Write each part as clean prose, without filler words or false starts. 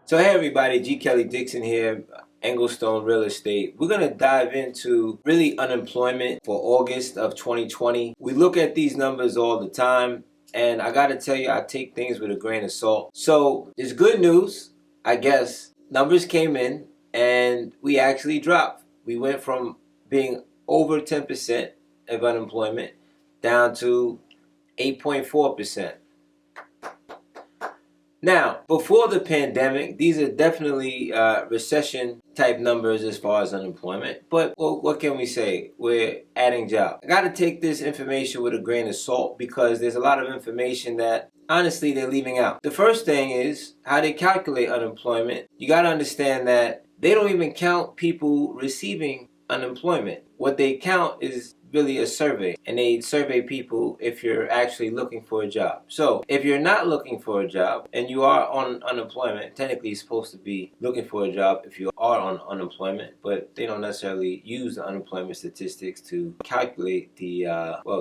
So hey everybody, G. Kelly Dixon here, Englestone Real Estate. We're going to dive into really unemployment for August of 2020. We look at these numbers all the time, and I got to tell you, I take things with a grain of salt. So there's good news, I guess. Numbers came in and we actually dropped. We went from being over 10% of unemployment down to 8.4%. Now, before the pandemic, these are definitely recession type numbers as far as unemployment. But what can we say? We're adding jobs. I got to take this information with a grain of salt because there's a lot of information that honestly they're leaving out. The first thing is how they calculate unemployment. You got to understand that they don't even count people receiving unemployment. What they count is really a survey, and they survey people if you're actually looking for a job. So if you're not looking for a job and you are on unemployment, technically you're supposed to be looking for a job if you are on unemployment, but they don't necessarily use the unemployment statistics to calculate the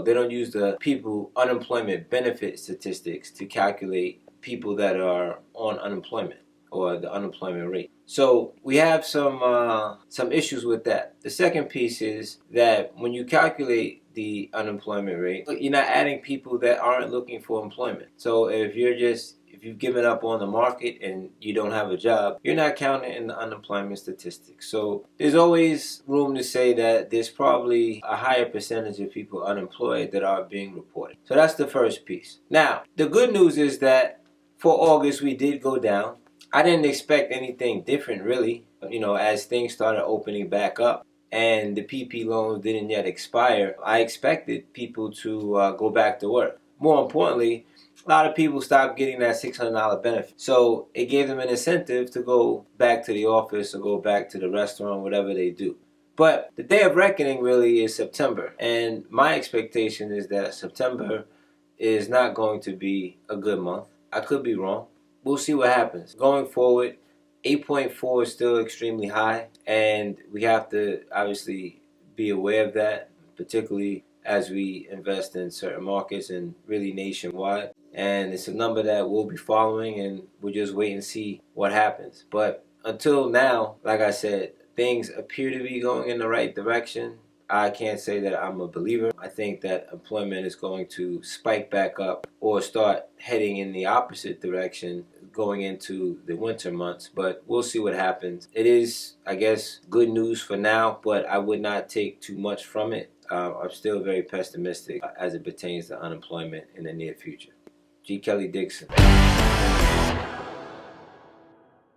they don't use the people unemployment benefit statistics to calculate people that are on unemployment or the unemployment rate. So we have some issues with that. The second piece is that when you calculate the unemployment rate, you're not adding people that aren't looking for employment. So if you've given up on the market and you don't have a job, you're not counted in the unemployment statistics. So there's always room to say that there's probably a higher percentage of people unemployed that are being reported. So that's the first piece. Now, the good news is that for August we did go down. I didn't expect anything different really, as things started opening back up and the PP loans didn't yet expire. I expected people to go back to work. More importantly, a lot of people stopped getting that $600 benefit. So it gave them an incentive to go back to the office or go back to the restaurant, whatever they do. But the day of reckoning really is September. And my expectation is that September is not going to be a good month. I could be wrong. We'll see what happens. Going forward, 8.4 is still extremely high, and we have to obviously be aware of that, particularly as we invest in certain markets and really nationwide. And it's a number that we'll be following, and we'll just wait and see what happens. But until now, like I said, things appear to be going in the right direction. I can't say that I'm a believer. I think that employment is going to spike back up or start heading in the opposite direction going into the winter months, but we'll see what happens. It is, I guess, good news for now, but I would not take too much from it. I'm still very pessimistic as it pertains to unemployment in the near future. G. Kelly Dixon.